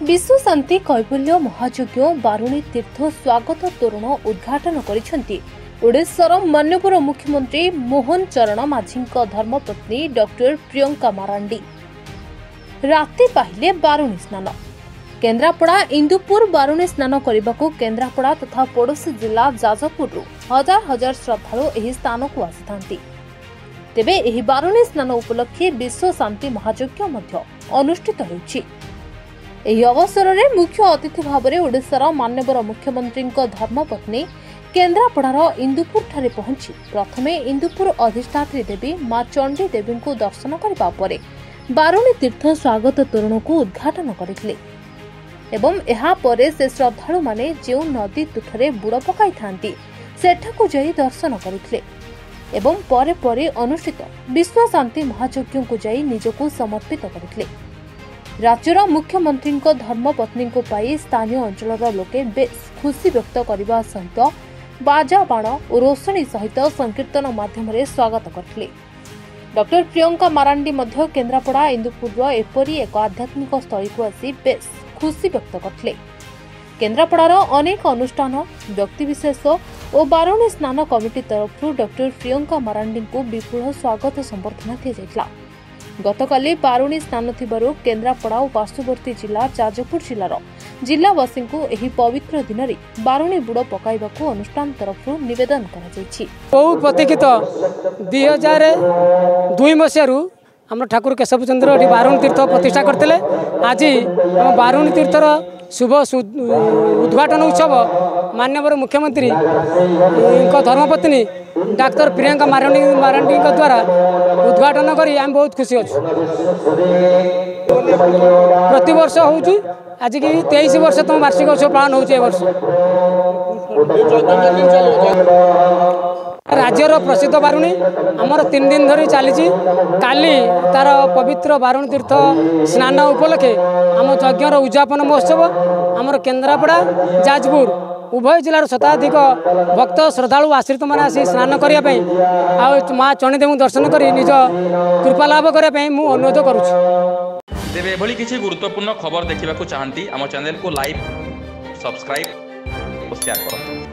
विश्व शांति कैवल्य महायज्ञ बारुणी तीर्थ स्वागत तोरण उद्घाटन करिसेंती ओडिशार माननीय मुख्यमंत्री मोहन चरण माझी धर्मपत्नी डॉक्टर प्रियंका मारांडी। राति पाहिले बारुणी स्नान केन्द्रापड़ा इंदुपुर बारुणी स्नान करने को केन्द्रापड़ा तथा पड़ोशी जिला जाजपुर हजार हजार श्रद्धालु एही स्थान को आसी तेबे एही बारुणी स्नान उपलक्षे विश्व शांति महायज्ञ अनुष्ठित होइछि। एही अवसर में मुख्य अतिथि भाव में ओडिशार माननीय मुख्यमंत्री धर्मपत्नी केन्द्रापड़ार इंदुपुर ठारे पहुंची प्रथमे इंदुपुर अधिष्ठात्री देवी मां चंडी देवी को दर्शन करबा परे बारुणी तीर्थ स्वागत तोरण को उद्घाटन करथिले एवं एहा परे से श्रद्धालु माने जो नदी तुठरे बुड़ पकाई थांती सेठाकु जाई दर्शन करथिले एवं परे परे अनुष्ठित विश्व शांति महायज्ञ को जाई निजको समर्पित करथिले। राज्यर मुख्यमंत्री धर्मपत्नी को पाई स्थानीय अंचलर लोके बेस खुशी व्यक्त करने सहित बाजा बाण और रोषणी सहित संकीर्तन माध्यम स्वागत करथिले। डॉक्टर प्रियंका मारांडी मध्य केन्द्रापड़ा इंदुपुर एपरी एक आध्यात्मिक स्थल को आसी बेस खुशी व्यक्त करथिले। केन्द्रापड़ार अनेक अनुष्ठान व्यक्तिविशेष और बारुणी स्नान कमिटी तरफ डॉक्टर प्रियंका मारांडी को विपुल स्वागत संबर्धना दी जाइथिला। गतकाली बारुणी स्नान थिबारु केन्द्रापड़ा और पार्श्ववर्ती जिला जाजपुर जिलार जिलावासी को एही पवित्र दिन में बारुणी बुड़ पकाइबाकू अनुष्ठान तरफ निवेदन करा जाइछि। बहुत प्रतीक्षित 2002 मसीह आम ठाकुर केशव चंद्र बारुणी तीर्थ प्रतिष्ठा करते आज आम बारुणी तीर्थर शुभ उद्घाटन उत्सव माननीय मुख्यमंत्री धर्मपत्नी डॉक्टर प्रियंका मारांडी द्वारा उद्घाटन करी आम बहुत खुशी अच्छु। प्रति वर्ष हो आज की 23 वर्ष तुम वार्षिक उत्सव पालन हो राज्यर प्रसिद्ध बारुणी आमर 3 दिन धरी चली काली तार पवित्र बारुणी तीर्थ स्नान उपलक्षे आम यज्ञर उद्यापन महोत्सव आमर केन्द्रापड़ा जाजपुर उभय जिलार शताधिक भक्त श्रद्धालु आश्रित मैंने आसी स्नान करने माँ चंडीदेवी दर्शन कर निज कृपा लाभ करने अनुरोध करुच्छी। तेरे एभली किसी गुरुत्वपूर्ण खबर देखा चाहती आम चैनल को लाइक सब्सक्राइब और शेयर करो।